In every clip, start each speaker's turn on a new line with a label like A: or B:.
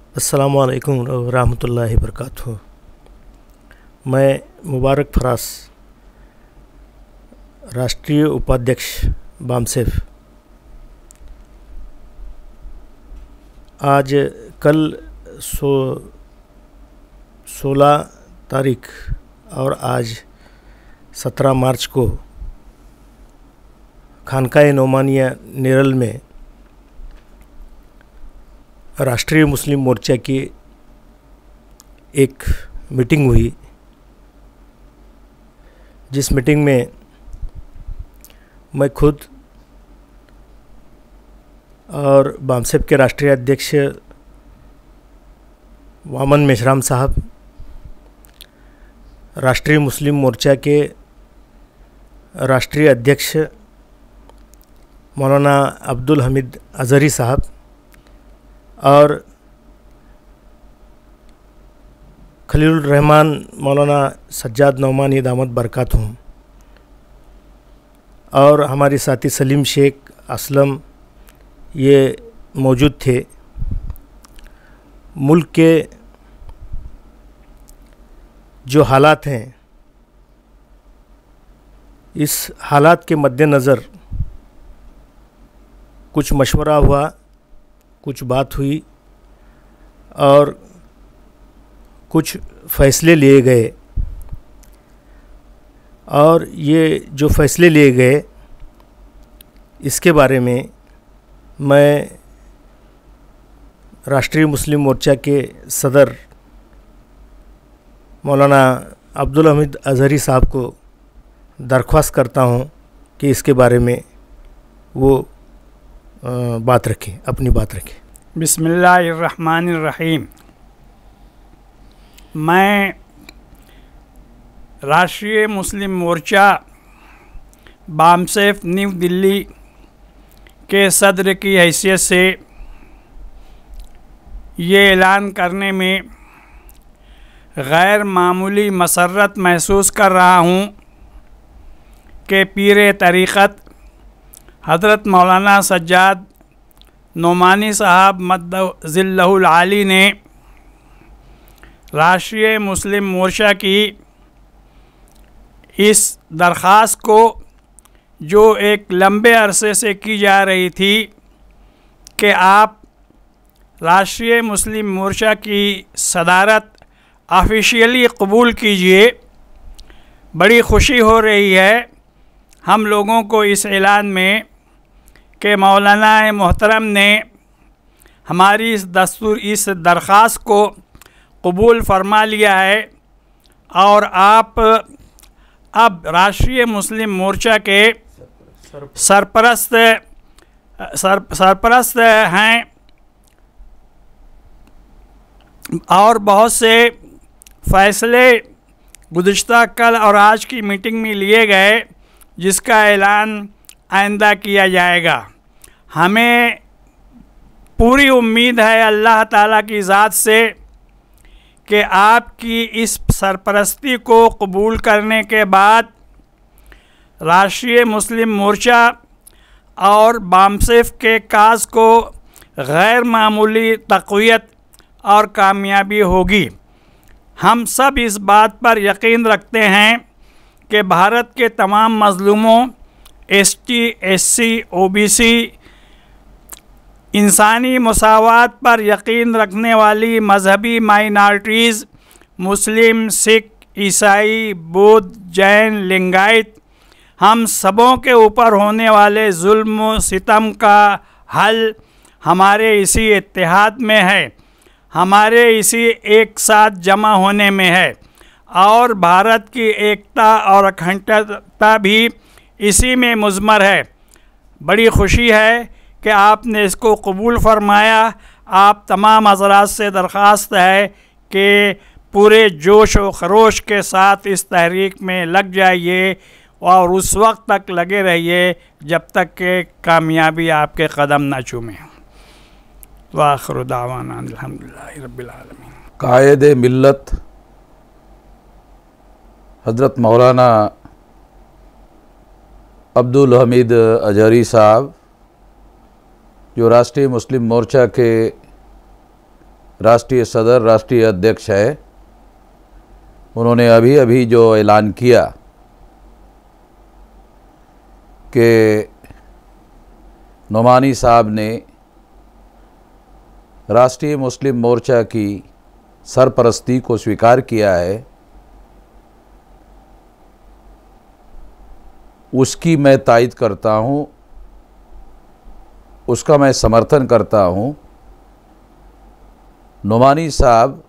A: अस्सलामुअलैकुम रहमतुल्लाहि वबरकातुहू। मैं मुबारक फरास, राष्ट्रीय उपाध्यक्ष बामसेफ, आज कल 16 तारीख और आज 17 मार्च को खानकाए नोमानिया नेरल में राष्ट्रीय मुस्लिम मोर्चा की एक मीटिंग हुई, जिस मीटिंग में मैं खुद और बामसेफ के राष्ट्रीय अध्यक्ष वामन मेश्राम साहब, राष्ट्रीय मुस्लिम मोर्चा के राष्ट्रीय अध्यक्ष मौलाना अब्दुल हमीद अज़हरी साहब और खलीलुर रहमान मौलाना सज्जाद नौमानी दामत बरकातुहू और हमारे साथी सलीम शेख असलम ये मौजूद थे। मुल्क के जो हालात हैं, इस हालात के मद्देनज़र कुछ मशवरा हुआ, कुछ बात हुई और कुछ फ़ैसले लिए गए। और ये जो फ़ैसले लिए गए, इसके बारे में मैं राष्ट्रीय मुस्लिम मोर्चा के सदर मौलाना अब्दुल हमीद अज़हरी साहब को दरख्वास्त करता हूँ कि इसके बारे में वो बात रखें, अपनी बात रखें।
B: बिस्मिल्लाहिर्रहमानिर्रहीम। मैं राष्ट्रीय मुस्लिम मोर्चा बामसेफ न्यू दिल्ली के सदर की हैसियत से ये ऐलान करने में गैर मामूली मसर्रत महसूस कर रहा हूँ कि पीर तरीक़त हज़रत मौलाना सज्जाद नोमानी साहब मद्दज़िल्लहुल आली ने राष्ट्रीय मुस्लिम मोर्चा की इस दरख्वास्त को, जो एक लंबे अरसे से की जा रही थी कि आप राष्ट्रीय मुस्लिम मोर्चा की सदारत ऑफिशियली कबूल कीजिए, बड़ी खुशी हो रही है हम लोगों को इस ऐलान में कि मौलाना मोहतरम ने हमारी इस दरख्वास्त को कबूल फरमा लिया है और आप अब राष्ट्रीय मुस्लिम मोर्चा के सरपरस्त हैं। और बहुत से फ़ैसले गुज़िश्ता कल और आज की मीटिंग में लिए गए, जिसका ऐलान आइंदा किया जाएगा। हमें पूरी उम्मीद है अल्लाह ताला की ज़ात से कि आपकी इस सरपरस्ती को कबूल करने के बाद राष्ट्रीय मुस्लिम मोर्चा और बामसेफ के काज को गैर मामूली तक़वियत और कामयाबी होगी। हम सब इस बात पर यकीन रखते हैं कि भारत के तमाम मज़लूमों, एसटी, एससी, ओबीसी, इंसानी मसावात पर यकीन रखने वाली मजहबी माइनॉरिटीज़, मुस्लिम, सिख, ईसाई, बौद्ध, जैन, लिंगायत, हम सबों के ऊपर होने वाले जुल्म सितम का हल हमारे इसी इत्तेहाद में है, हमारे इसी एक साथ जमा होने में है और भारत की एकता और अखंडता भी इसी में मुज़मर है। बड़ी खुशी है कि आपने इसको कबूल फरमाया। आप तमाम हज़रात से दरख्वास्त है कि पूरे जोश व खरोश के साथ इस तहरीक में लग जाइए और उस वक्त तक लगे रहिए जब तक कि कामयाबी आपके कदम न चूमे। वाखिर दावाना अल्हम्दुलिल्लाहि रब्बिल आलमीन।
C: कायद मिल्लत हज़रत मौलाना अब्दुल हमीद अज़हरी साहब, जो राष्ट्रीय मुस्लिम मोर्चा के राष्ट्रीय सदर, राष्ट्रीय अध्यक्ष है, उन्होंने अभी अभी जो ऐलान किया कि नोमानी साहब ने राष्ट्रीय मुस्लिम मोर्चा की सरपरस्ती को स्वीकार किया है, उसकी मैं तायद करता हूँ, उसका मैं समर्थन करता हूँ। नोमानी साहब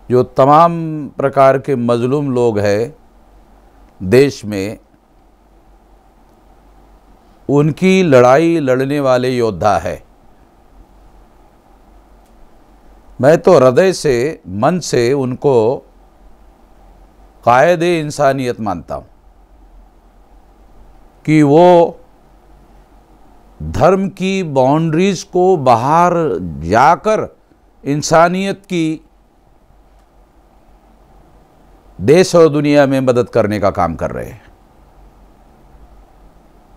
C: जो तमाम प्रकार के मजलूम लोग हैं देश में, उनकी लड़ाई लड़ने वाले योद्धा है। मैं तो हृदय से, मन से उनको कायदे इंसानियत मानता हूँ कि वो धर्म की बाउंड्रीज को बाहर जाकर इंसानियत की देश और दुनिया में मदद करने का काम कर रहे हैं।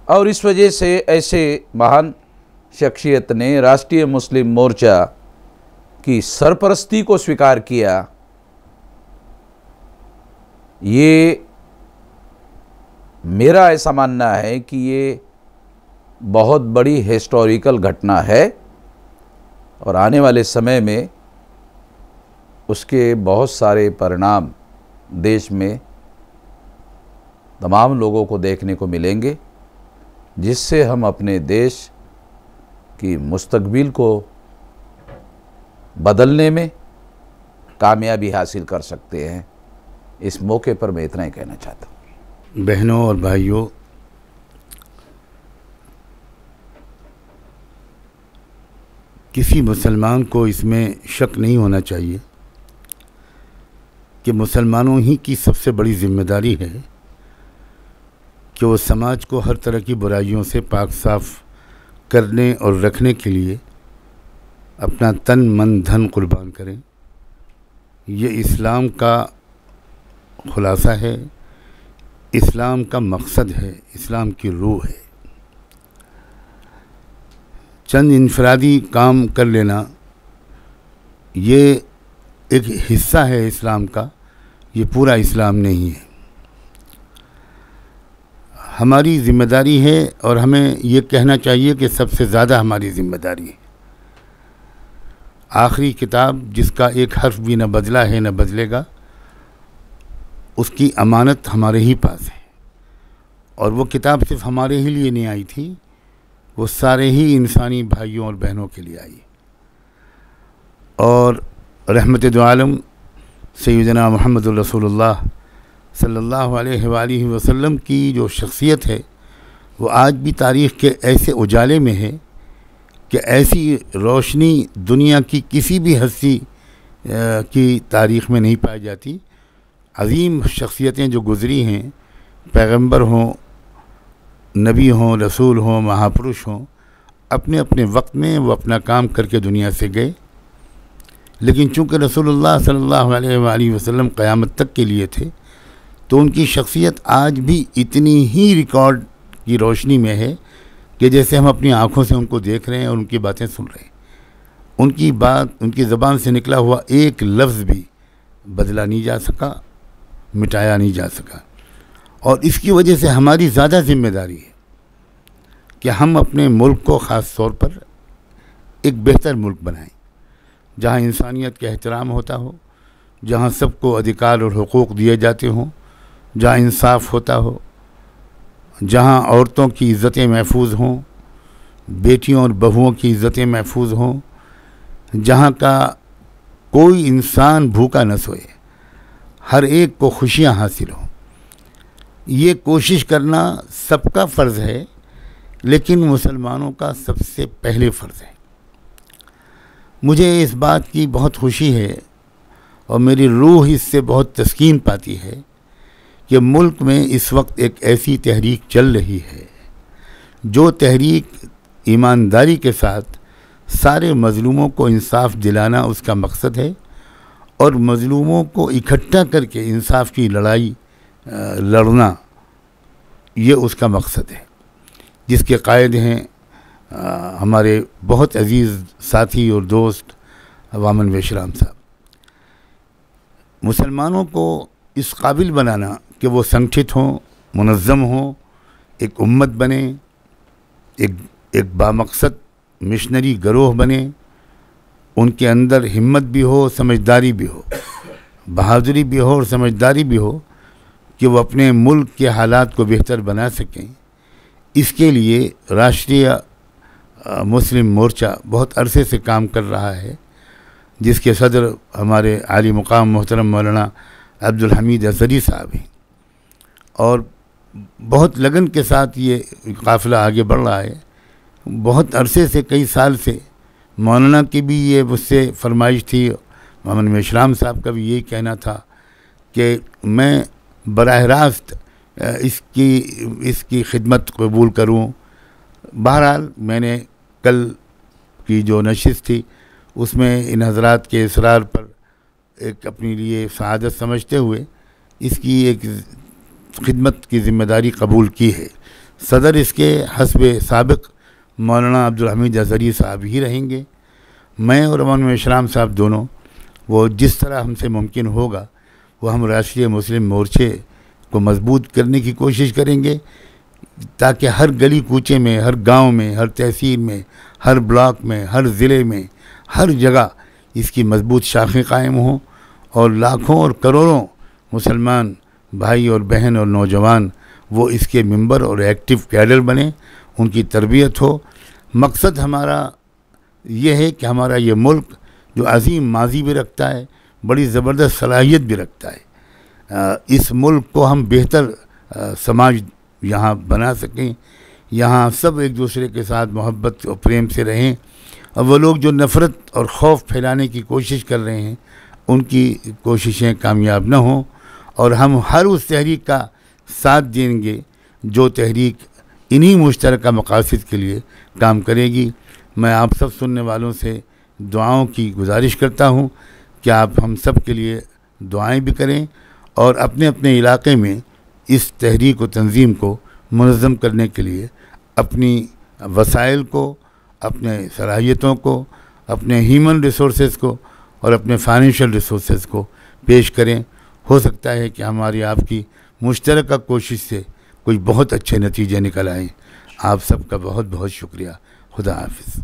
C: और इस वजह से ऐसे महान शख्सियत ने राष्ट्रीय मुस्लिम मोर्चा की सरपरस्ती को स्वीकार किया, ये मेरा ऐसा मानना है कि ये बहुत बड़ी हिस्टोरिकल घटना है और आने वाले समय में उसके बहुत सारे परिणाम देश में तमाम लोगों को देखने को मिलेंगे, जिससे हम अपने देश की मुस्तकबिल को बदलने में कामयाबी हासिल कर सकते हैं। इस मौके पर मैं इतना ही कहना चाहता हूँ।
D: बहनों और भाइयों, किसी मुसलमान को इसमें शक नहीं होना चाहिए कि मुसलमानों ही की सबसे बड़ी जिम्मेदारी है कि वो समाज को हर तरह की बुराइयों से पाक साफ करने और रखने के लिए अपना तन मन धन कुर्बान करें। ये इस्लाम का खुलासा है, इस्लाम का मकसद है, इस्लाम की रूह है। चंद इनफरादी काम कर लेना ये एक हिस्सा है इस्लाम का, ये पूरा इस्लाम नहीं है। हमारी ज़िम्मेदारी है और हमें ये कहना चाहिए कि सबसे ज़्यादा हमारी ज़िम्मेदारी है। आखिरी किताब जिसका एक हर्फ भी न बदला है न बदलेगा, उसकी अमानत हमारे ही पास है। और वो किताब सिर्फ हमारे ही लिए नहीं आई थी, वो सारे ही इंसानी भाइयों और बहनों के लिए आई। और रहमत दो आलम सैयदना मुहम्मद रसूलुल्लाह सल्लल्लाहु अलैहि वसल्लम की जो शख्सियत है, वो आज भी तारीख़ के ऐसे उजाले में है कि ऐसी रोशनी दुनिया की किसी भी हस्ती की तारीख़ में नहीं पाई जाती। अज़ीम शख्सियतें जो गुज़री हैं, पैगंबर हों, नबी हों, रसूल हों, महापुरुष हों, अपने अपने वक्त में वो अपना काम करके दुनिया से गए। लेकिन चूँकि रसूलुल्लाह सल्लल्लाहु अलैहि वसल्लम क़यामत तक के लिए थे, तो उनकी शख्सियत आज भी इतनी ही रिकॉर्ड की रोशनी में है कि जैसे हम अपनी आँखों से उनको देख रहे हैं और उनकी बातें सुन रहे हैं। उनकी बात, उनकी ज़बान से निकला हुआ एक लफ्ज़ भी बदला नहीं जा सका, मिटाया नहीं जा सका। और इसकी वजह से हमारी ज़्यादा ज़िम्मेदारी है कि हम अपने मुल्क को ख़ास तौर पर एक बेहतर मुल्क बनाएं, जहाँ इंसानियत का एहतराम होता हो, जहाँ सबको अधिकार और हुकूक़ दिए जाते हों, जहाँ इंसाफ होता हो, जहाँ औरतों की इज़्ज़तें महफूज हों, बेटियों और बहुओं की इज़्ज़तें महफूज हों, जहाँ का कोई इंसान भूखा न सोए, हर एक को खुशियाँ हासिल हों। ये कोशिश करना सबका फ़र्ज़ है, लेकिन मुसलमानों का सबसे पहले फ़र्ज़ है। मुझे इस बात की बहुत खुशी है और मेरी रूह इससे बहुत तस्कीन पाती है कि मुल्क में इस वक्त एक ऐसी तहरीक चल रही है, जो तहरीक ईमानदारी के साथ सारे मज़लूमों को इंसाफ दिलाना उसका मकसद है और मज़लूमों को इकट्ठा करके इंसाफ की लड़ाई लड़ना ये उसका मकसद है, जिसके कायद हैं हमारे बहुत अजीज़ साथी और दोस्त वामन वेशराम साहब। मुसलमानों को इस काबिल बनाना कि वो संगठित हों, मुनज़्ज़म हों, एक उम्मत बने, एक बामकसद मिशनरी गिरोह बने, उनके अंदर हिम्मत भी हो, समझदारी भी हो, बहादुरी भी हो और समझदारी भी हो कि वो अपने मुल्क के हालात को बेहतर बना सकें। इसके लिए राष्ट्रीय मुस्लिम मोर्चा बहुत अरसे से काम कर रहा है, जिसके सदर हमारे आली मुकाम मोहतरम मौलाना अब्दुल हमीद अज़हरी साहब हैं और बहुत लगन के साथ ये काफ़िला आगे बढ़ रहा है। बहुत अरसे से, कई साल से मौलाना की भी ये मुझसे फरमाइश थी, मोहम्मद मेशराम साहब का भी यही कहना था कि मैं बराह रास्त इसकी खिदमत कबूल करूं। बहरहाल मैंने कल की जो नशिस्त थी उसमें इन हज़रात के इसरार पर एक अपने लिए सआदत समझते हुए इसकी एक खिदमत की ज़िम्मेदारी कबूल की है। सदर इसके हस्ब साबिक़ मौलाना अब्दुल हमीद अज़हरी साहब ही रहेंगे। मैं और मोहम्मद मेशराम साहब दोनों वो जिस तरह हमसे मुमकिन होगा वो हम राष्ट्रीय मुस्लिम मोर्चे को मजबूत करने की कोशिश करेंगे, ताकि हर गली कूचे में, हर गांव में, हर तहसील में, हर ब्लॉक में, हर ज़िले में, हर जगह इसकी मजबूत शाखें कायम हों और लाखों और करोड़ों मुसलमान भाई और बहन और नौजवान वो इसके मेंबर और एक्टिव कैडर बने, उनकी तरबियत हो। मकसद हमारा ये है कि हमारा ये मुल्क जो अजीम माजी भी रखता है, बड़ी ज़बरदस्त सलाहियत भी रखता है, इस मुल्क को हम बेहतर समाज यहाँ बना सकें, यहाँ सब एक दूसरे के साथ मोहब्बत और प्रेम से रहें। और वो लोग जो नफ़रत और खौफ फैलाने की कोशिश कर रहे हैं उनकी कोशिशें कामयाब न हों और हम हर उस तहरीक का साथ देंगे जो तहरीक इन्हीं मुश्तरका मकासद के लिए काम करेगी। मैं आप सब सुनने वालों से दुआओं की गुजारिश करता हूँ कि आप हम सब के लिए दुआएं भी करें और अपने अपने इलाके में इस तहरीक और तंजीम को मुनज़्ज़म करने के लिए अपनी वसाइल को, अपने सलाहियतों को, अपने ह्यूमन रिसोर्सेज को और अपने फाइनेंशियल रिसोर्सेज को पेश करें। हो सकता है कि हमारी आपकी मुश्तरका कोशिश से कोई बहुत अच्छे नतीजे निकल आएँ। आप सबका बहुत बहुत शुक्रिया। खुदा हाफिज़।